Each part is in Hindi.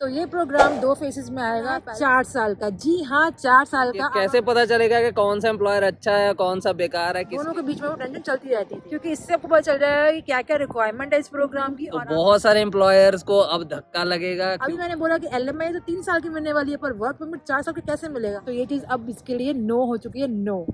तो ये प्रोग्राम 2 फेजेस में आएगा। 4 साल का, जी हाँ 4 साल का। कैसे पता चलेगा कि कौन सा एम्प्लॉयर अच्छा है कौन सा बेकार है? दोनों के बीच में वो टेंशन चलती रहती थी, क्योंकि इससे आपको पता चल जाएगा कि क्या क्या रिक्वायरमेंट है इस प्रोग्राम की। तो और बहुत सारे एम्प्लॉयर्स को अब धक्का लगेगा। अभी मैंने बोला कि LMI तो 3 साल की मिलने वाली है, पर वर्क परमिट 4 साल की कैसे मिलेगा? तो ये चीज अब इसके लिए नो हो चुकी है, no.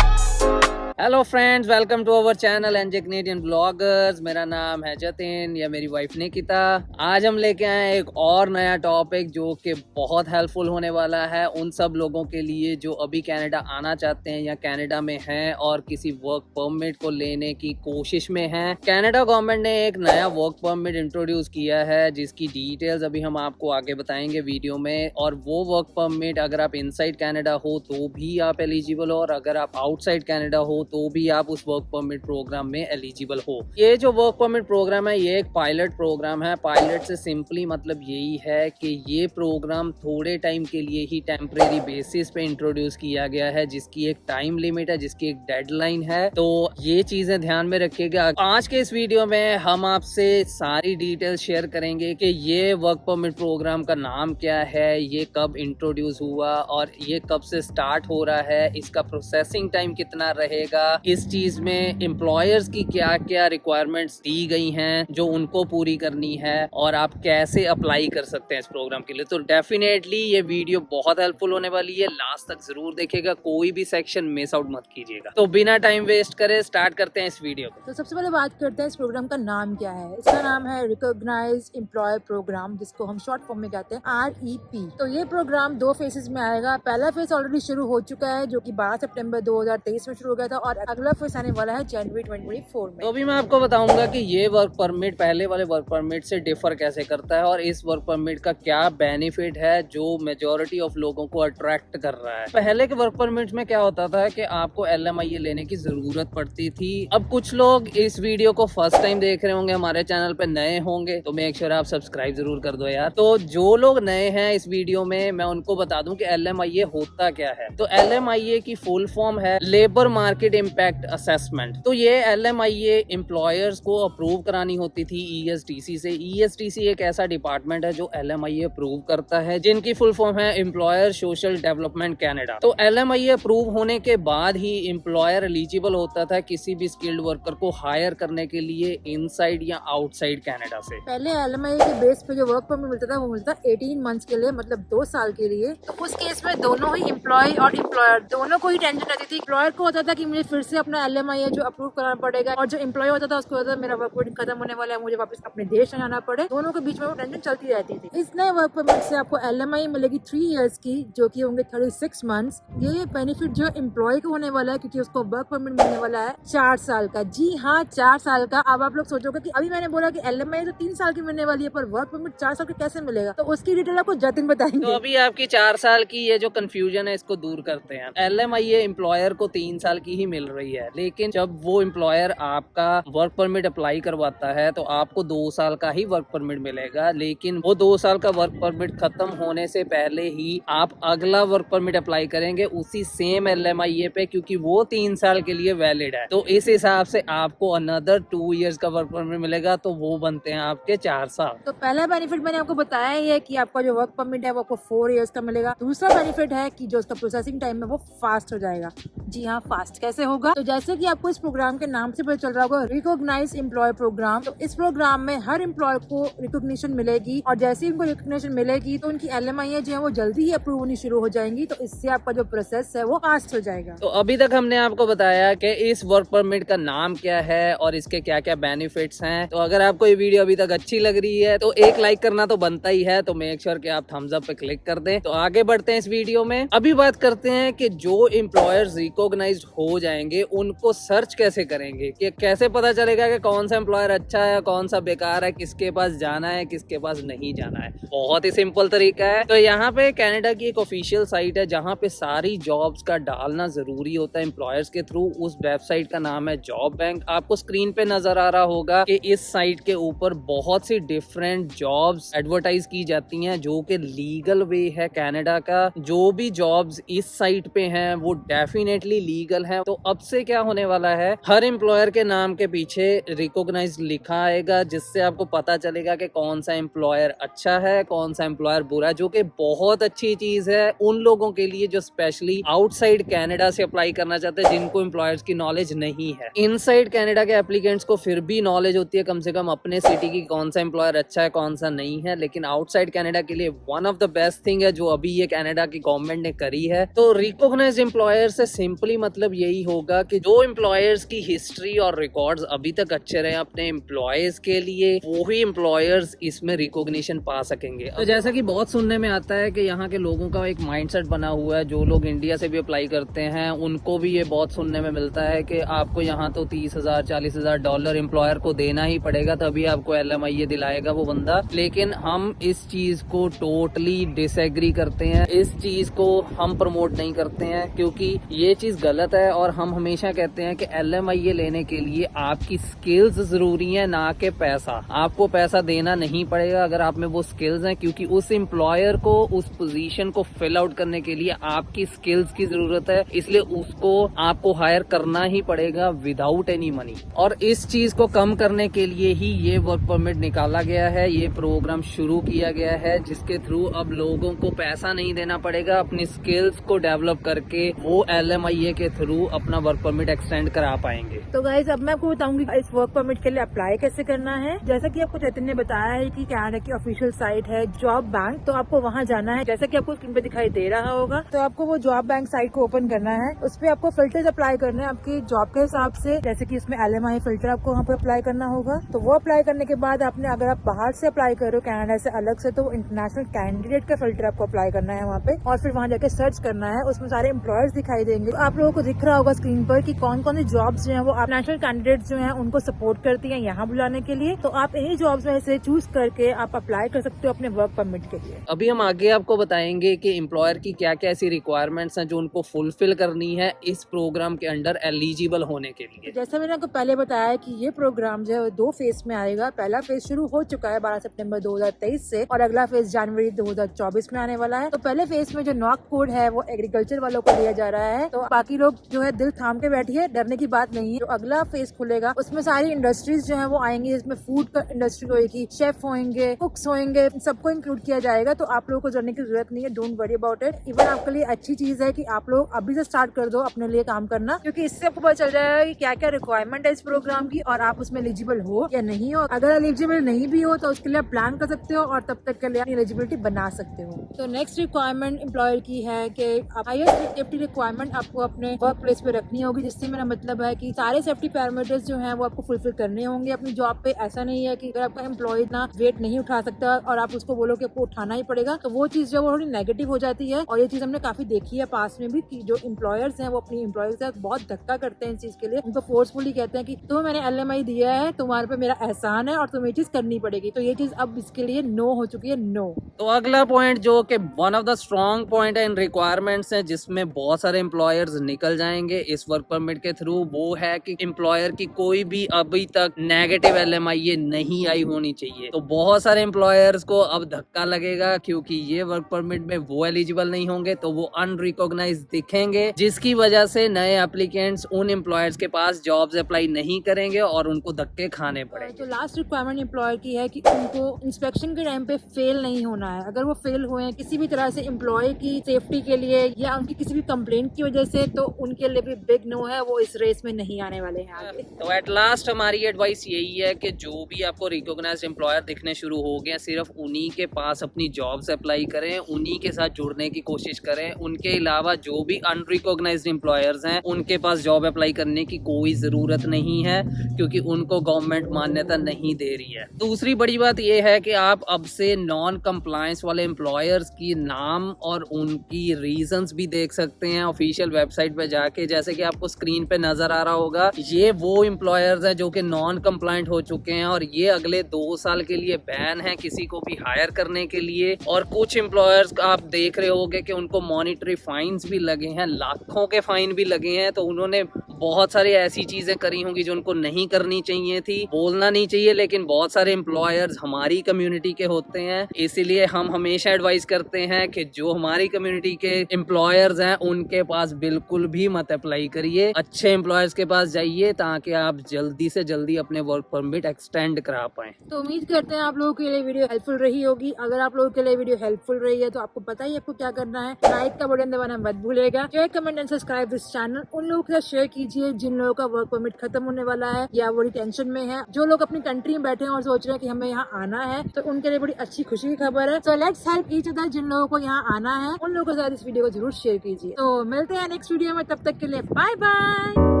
Hello friends, welcome to our channel NJ Canadian bloggers. मेरा नाम है जतिन, या मेरी वाइफ निकिता। आज हम लेके आए हैं एक और नया टॉपिक जो कि बहुत हेल्पफुल होने वाला है उन सब लोगों के लिए जो अभी कनाडा आना चाहते हैं या कनाडा में हैं और किसी वर्क परमिट को लेने की कोशिश में हैं। कनाडा गवर्नमेंट ने एक नया वर्क परमिट इंट्रोड्यूस किया है जिसकी डिटेल्स अभी हम आपको आगे बताएंगे वीडियो में। और वो वर्क परमिट अगर आप इनसाइड कनाडा हो तो भी आप एलिजिबल हो, और अगर आप आउटसाइड कनाडा हो तो भी आप उस वर्क परमिट प्रोग्राम में एलिजिबल हो। ये जो वर्क परमिट प्रोग्राम है ये एक पायलट प्रोग्राम है। पायलट से सिंपली मतलब यही है कि ये प्रोग्राम थोड़े टाइम के लिए ही टेम्परेरी बेसिस पे इंट्रोड्यूस किया गया है, जिसकी एक टाइम लिमिट है, जिसकी एक डेडलाइन है। तो ये चीजें ध्यान में रखिएगा। आज के इस वीडियो में हम आपसे सारी डिटेल शेयर करेंगे कि ये वर्क परमिट प्रोग्राम का नाम क्या है, ये कब इंट्रोड्यूस हुआ और ये कब से स्टार्ट हो रहा है, इसका प्रोसेसिंग टाइम कितना रहेगा, इस चीज में एम्प्लॉयर्स की क्या क्या रिक्वायरमेंट्स दी गई हैं जो उनको पूरी करनी है, और आप कैसे अप्लाई कर सकते हैं इस प्रोग्राम के लिए। तो डेफिनेटली ये वीडियो बहुत हेल्पफुल होने वाली है, लास्ट तक जरूर देखिएगा, कोई भी सेक्शन मिस आउट मत कीजिएगा। तो बिना टाइम वेस्ट करे स्टार्ट करते हैं इस वीडियो को। तो सबसे पहले बात करते हैं इस प्रोग्राम का नाम क्या है। इसका नाम है रिकॉग्नाइज्ड एम्प्लॉयर प्रोग्राम, जिसको हम शॉर्ट फॉर्म में कहते हैं REP। तो ये प्रोग्राम 2 फेजेस में आएगा। पहला फेज ऑलरेडी शुरू हो चुका है जो कि 12 सितंबर 2023 में शुरू हो गया था, और अगला फेज आने वाला है जनवरी 2024 में। तो अभी मैं आपको बताऊंगा कि ये वर्क परमिट पहले वाले वर्क परमिट से डिफर कैसे करता है और इस वर्क परमिट का क्या बेनिफिट है जो मेजोरिटी ऑफ लोगों को अट्रैक्ट कर रहा है। पहले के वर्क परमिट में क्या होता था कि आपको LMIA लेने की जरूरत पड़ती थी। अब कुछ लोग इस वीडियो को फर्स्ट टाइम देख रहे होंगे, हमारे चैनल पे नए होंगे, तो मेक श्योर आप सब्सक्राइब जरूर कर दो यार। तो जो लोग नए हैं इस वीडियो में, मैं उनको बता दूं कि LMIA होता क्या है। तो LMIA की फुल फॉर्म है लेबर मार्केट इम्पैक्ट असेसमेंट। तो ये LMIA एम्प्लॉयर्स को अप्रूव करानी होती थी ESTC से। ESTC एक ऐसा डिपार्टमेंट है जो LMIA अप्रूव करता है, जिनकी फुल फॉर्म है एम्प्लॉयर सोशल डेवलपमेंट कनाडा। तो LMIA अप्रूव होने के बाद ही एम्प्लॉयर एलिजिबल होता था किसी भी स्किल्ड वर्कर को हायर करने के लिए इनसाइड या आउटसाइड कनाडा से। पहले LMIA के बेस पे जो वर्क परमिट मिलता था वो मिलता 18 मंथ्स के लिए, मतलब 2 साल के लिए। तो उस केस में दोनों ही एम्प्लॉय और एम्प्लॉयर दोनों को ही टेंशन रहती थी। एम्प्लॉयर को होता था कि मुझे फिर से अपना LMIA जो अप्रूव कराना पड़ेगा, और जो एम्प्लॉय होता था उसको होता था मेरा वर्क परमिट खत्म होने वाला है, मुझे वापस अपने देश जाना पड़े। दोनों के बीच में वो टेंशन चलती रहती थी। इस नए वर्क परमिट से आपको LMIA मिलेगी 3 इयर्स की, जो कि होंगे 36 मंथ्स। ये बेनिफिट जो एम्प्लॉय को होने वाला है, क्योंकि उसको वर्क परमिट मिलने वाला है 4 साल का, जी हाँ 4 साल का। अब आप लोग सोचोगे कि अभी मैंने बोला कि LMIA तो 3 साल की मिलने वाली है, पर वर्क परमिट 4 साल का कैसे मिलेगा? तो उसकी डिटेल आपको जतिन बताएंगे। तो अभी आपकी 4 साल की ये जो कंफ्यूजन है इसको दूर करते हैं। LMIA एम्प्लॉयर को 3 साल की ही मिल रही है, लेकिन जब वो एम्प्लॉयर आपका वर्क परमिट अप्लाई करवाता है तो आपको 2 साल का ही वर्क परमिट मिलेगा। लेकिन वो 2 साल का वर्क परमिट खत्म होने से पहले ही आप अगला वर्क परमिट अप्लाई करेंगे उसी सेम LMIA पे, क्योंकि वो 3 साल के लिए वैलिड है। तो इस हिसाब से आपको अनदर 2 इयर्स का वर्क परमिट मिलेगा, तो वो बनते हैं आपके 4 साल। तो पहला बेनिफिट मैंने आपको बताया ही है कि आपका जो वर्क परमिट है वो आपको 4 इयर्स का मिलेगा। दूसरा बेनिफिट है कि जो उसका प्रोसेसिंग टाइम है वो फास्ट हो जाएगा। जी हाँ, फास्ट कैसे होगा? तो जैसे कि आपको इस प्रोग्राम के नाम से पता चल रहा होगा, रिकॉग्नाइज्ड एम्प्लॉय प्रोग्राम। तो इस प्रोग्राम में हर एम्प्लॉय को रिकॉग्निशन मिलेगी, और जैसे ही उनको रिकॉग्निशन मिलेगी तो उनकी LMIA जो है वो जल्दी ही अप्रूव होनी शुरू हो जाएंगी। तो इससे आपका जो प्रोसेस है वो फास्ट हो जाएगा। तो अभी तक हमने आपको बताया कि इस वर्क परमिट का नाम क्या है और इसके क्या क्या बेनिफिट्स हैं। तो अगर आपको ये वीडियो अभी तक अच्छी लग रही है तो एक लाइक करना तो बनता ही है, तो मेक श्योर कि आप थम्स अप पे क्लिक कर दें। तो आगे बढ़ते हैं इस वीडियो में। अभी बात करते हैं कि जो एम्प्लॉयर्स रिकॉग्नाइज्ड हो जाएंगे उनको सर्च कैसे करेंगे, कि कैसे पता चलेगा कि कौन सा एम्प्लॉयर अच्छा है कौन सा बेकार है, किसके पास जाना है किसके पास नहीं जाना है। बहुत ही सिंपल तरीका है। तो यहाँ पे कनाडा की एक ऑफिशियल साइट है जहाँ पे सारी जॉब्स का डालना जरूरी होता है एम्प्लॉयर्स के थ्रू। उस वेबसाइट का नाम है जॉब बैंक। आपको स्क्रीन पे नजर आ रहा होगा कि इस साइट के ऊपर बहुत सी डिफरेंट जॉब्स एडवर्टाइज की जाती हैं जो कि लीगल वे है कनाडा का। जो भी जॉब्स इस साइट पे हैं वो डेफिनेटली लीगल हैं। तो अब से क्या होने वाला है, हर एम्प्लॉयर के नाम के पीछे रिकॉग्नाइज लिखा आएगा, जिससे आपको पता चलेगा कि कौन सा एम्प्लॉयर अच्छा है, कौन सा एम्प्लॉयर बुरा, जो कि बहुत अच्छी चीज है उन लोगों के लिए जो स्पेशली आउटसाइड कनाडा से अप्लाई करना चाहते हैं, जिनको एम्प्लॉयर्स की नॉलेज नहीं है। इनसाइड कनाडा के एप्लीकेंट्स को फिर भी नॉलेज होती है कम से कम अपने सिटी की, कौन सा एम्प्लॉयर अच्छा है कौन सा नहीं है। लेकिन आउटसाइड कनाडा के लिए one of the best thing है जो अभी ये कनाडा की गवर्नमेंट ने करी है। तो रिकॉग्नाइज एम्प्लॉयर से सिंपली मतलब यही होगा कि जो एम्प्लॉयर्स की हिस्ट्री और रिकॉर्ड्स अभी तक अच्छे रहे अपने एम्प्लॉयज के लिए, वो ही एम्प्लॉयर्स इसमें रिकॉग्निशन पा सकेंगे। तो जैसा कि बहुत सुनने में आता है कि यहाँ के लोगों का एक माइंडसेट बना हुआ है, जो लोग इंडिया से भी अप्लाई करते हैं उनको भी ये बहुत सुनने में मिलता है कि आपको यहाँ तो 30,000 40,000 डॉलर एम्प्लॉयर को देना ही पड़ेगा तभी आपको LMIA दिलाएगा वो बंदा। लेकिन हम इस चीज को टोटली डिसएग्री करते हैं, इस चीज को हम प्रमोट नहीं करते हैं, क्योंकि ये चीज गलत है। और हम हमेशा कहते हैं कि LMIA लेने के लिए आपकी स्किल्स जरूरी है, ना कि पैसा। आपको पैसा देना नहीं पड़ेगा अगर आप में वो स्किल्स हैं, क्योंकि उस एम्प्लॉयर को उस पोजीशन को फिल आउट करने के लिए आपकी स्किल्स की जरूरत है, इसलिए उसको आपको हायर करना ही पड़ेगा विदाउट एनी मनी। और इस चीज को कम करने के लिए ही ये वर्क परमिट निकाला गया है, ये प्रोग्राम शुरू किया गया है, जिसके थ्रू अब लोगों को पैसा नहीं देना पड़ेगा, अपनी स्किल्स को डेवलप करके वो LMIA के थ्रू अपना वर्क परमिट एक्सटेंड करा पाएंगे। तो गाइज अब मैं आपको बताऊंगी इस वर्क परमिट के लिए अप्लाई कैसे करना है। जैसा कि आपको चैतन्य ने बताया है कि कनाडा की ऑफिशियल साइट है जॉब बैंक, तो आपको वहां जाना है। जैसा कि आपको स्क्रीन पे दिखाई दे रहा होगा, तो आपको वो जॉब बैंक साइट को ओपन करना है। उस पर आपको फिल्टर्स अप्लाई करना है आपकी जॉब के हिसाब से, जैसे कि इसमें LMIA फिल्टर आपको वहाँ पर अप्लाई करना होगा। तो वो अप्लाई करने के बाद आपने, अगर आप बाहर से अप्लाई कर रहे हो कनाडा से अलग से, तो इंटरनेशनल कैंडिडेट का फिल्टर आपको अप्लाई करना है वहाँ पे, और फिर वहाँ जाके सर्च करना है। उसमें सारे एम्प्लॉयर्स दिखाई देंगे, तो आप लोगों को दिख रहा होगा स्क्रीन पर कि कौन कौन सी जॉब्स जो है वो नेशनल कैंडिडेट्स जो है उनको सपोर्ट करती है यहाँ बुलाने के लिए। तो आप इन्हीं जॉब्स में से चूज करके आप अप्लाई कर सकते हो अपने वर्क परमिट के लिए। अभी हम आगे आपको बताएंगे कि एम्प्लॉयर की क्या क्या ऐसी रिक्वायरमेंट्स हैं जो उनको फुलफिल करनी है इस प्रोग्राम के अंडर एलिजिबल होने के लिए। जैसा मैंने आपको पहले बताया कि ये प्रोग्राम जो है 2 फेज में आएगा। पहला फेज शुरू हो चुका है 12 सितंबर 2023 से, और अगला फेज जनवरी 2024 में आने वाला है। तो पहले फेज में जो नॉक कोड है वो एग्रीकल्चर वालों को दिया जा रहा है, तो बाकी लोग जो है दिल थाम के बैठिए, डरने की बात नहीं है। तो अगला फेज खुलेगा, उसमें सारी इंडस्ट्रीज जो है वो आएंगी, जिसमें फूड का इंडस्ट्री होगी, शेफ होंगे, कुक्स होंगे, सबको इंक्लूड किया जाएगा। तो आप लोगों को डरने की जरूरत नहीं है, don't worry about it. Even आपके लिए अच्छी चीज है कि आप लोग अभी से स्टार्ट कर दो अपने लिए काम करना, क्योंकि इससे आपको पता चल जाएगा कि क्या क्या रिक्वायरमेंट है इस प्रोग्राम की और आप उसमें एलिजिबल हो या नहीं हो। अगर एलिजिबल नहीं भी हो तो उसके लिए आप प्लान कर सकते हो और तब तक के लिए एलिजिबिलिटी बना सकते हो। तो नेक्स्ट रिक्वायरमेंट एम्प्लॉयर की है कि हाईएस्ट सेफ्टी रिक्वायरमेंट आपको अपने वर्क प्लेस पे रखनी होगी, जिससे मेरा मतलब है कि सारे सेफ्टी पैरामीटर्स जो हैं वो आपको फुलफिल करने होंगे अपनी जॉब पे। ऐसा नहीं है कि अगर आपका एम्प्लॉय इतना वेट नहीं उठा सकता और आप उसको बोलो कि आपको उठाना ही पड़ेगा, तो वो चीज जो थोड़ी नेगेटिव हो जाती है। और ये चीज हमने काफी देखी है पास में भी कि जो एम्प्लॉयर्स हैं वो अपनी एम्प्लॉयज के साथ बहुत धक्का करते हैं इस चीज के लिए। उनको फोर्सफुली कहते हैं कि तुम्हें मैंने LMI दिया है, तुम्हारे पे मेरा एहसान है और तुम्हें ये चीज करनी पड़ेगी। तो ये चीज अब इसके लिए नो हो चुकी है, नो। तो अगला पॉइंट जो कि one of the strong point है इन रिक्वायरमेंट्स है, जिसमें बहुत सारे एम्प्लॉयर्स निकल जाएंगे इस वर्क परमिट के थ्रू, वो है कि एम्प्लॉयर की कोई भी अभी तक नेगेटिव LMIA नहीं आई होनी चाहिए। तो बहुत सारे एम्प्लॉयर्स को अब धक्का लगेगा, क्योंकि ये वर्क परमिट में वो एलिजिबल नहीं होंगे, तो वो अनरिकॉग्नाइज दिखेंगे, जिसकी वजह से नए एप्लीकेंट्स उन एम्प्लॉयर्स के पास जॉब्स अप्लाई नहीं करेंगे और उनको धक्के खाने पड़ेंगे। तो लास्ट रिक्वायरमेंट एम्प्लॉयर की है कि उनको इंस्पेक्शन के टाइम पे फेल नहीं होना है। अगर वो फेल हुए हैं किसी भी तरह से एम्प्लॉय की सेफ्टी के लिए या उनकी किसी भी कंप्लेंट की वजह से, तो उनके लिए भी बिग नो है, वो इस रेस में नहीं आने वाले हैं आगे। तो एट लास्ट हमारी एडवाइस यही है कि जो भी आपको रिकॉग्नाइज्ड एम्प्लॉयर दिखने शुरू हो गए, सिर्फ उन्हीं के पास अपनी जॉब्स अप्लाई करें, उन्हीं के साथ जुड़ने की कोशिश करें। उनके अलावा जो भी अनरिकॉग्नाइज्ड एम्प्लॉयर्स हैं उनके पास जॉब अप्लाई करने की कोई जरूरत नहीं है, क्योंकि उनको गवर्नमेंट मान्यता नहीं दे रही है। दूसरी बड़ी बात यह है कि आप अब से नॉन कंप्लायंस वाले एम्प्लॉयर्स की नाम और उनकी रीजंस भी देख सकते हैं ऑफिशियल वेबसाइट पे जाके। जैसे कि आपको स्क्रीन पे नजर आ रहा होगा, ये वो एम्प्लॉयर्स हैं जो कि नॉन कंप्लायंट हो चुके हैं और ये अगले 2 साल के लिए बैन है किसी को भी हायर करने के लिए। और कुछ एम्प्लॉयर्स आप देख रहे होंगे कि उनको मॉनिटरी फाइन्स भी लगे हैं, लाखों के फाइन भी लगे हैं। तो उन्होंने बहुत सारी ऐसी चीजें करी होंगी जो उनको नहीं करनी चाहिए थी, बोलना नहीं चाहिए, लेकिन बहुत सारे एम्प्लॉयर्स हमारी कम्युनिटी के होते हैं, इसीलिए हम हमेशा एडवाइस करते हैं कि जो हमारी कम्युनिटी के एम्प्लॉयर्स हैं उनके पास बिल्कुल भी मत अप्लाई करिए, अच्छे एम्प्लॉयर्स के पास जाइए ताकि आप जल्दी से जल्दी अपने वर्क परमिट एक्सटेंड करा पाए। तो उम्मीद करते हैं आप लोगों के लिए वीडियो हेल्पफुल रही होगी। अगर आप लोगों के लिए वीडियो हेल्पफुल रही है तो आपको पता ही आपको क्या करना है, लाइक का बटन दबाना मत भूलेगा, share comment and subscribe this channel. उन लोगों के साथ शेयर कीजिए जिन लोगों का वर्क परमिट खत्म होने वाला है या बड़ी टेंशन में है, जो लोग अपनी कंट्री में बैठे हैं और सोच रहे हैं कि हमें यहाँ आना है, तो उनके लिए बड़ी अच्छी खुशी की खबर है। So let's help each other. जिन लोगों को यहाँ आना है उन लोगों के साथ इस वीडियो को जरूर शेयर कीजिए। तो मिलते हैं नेक्स्ट वीडियो में, तब तक के लिए बाय बाय।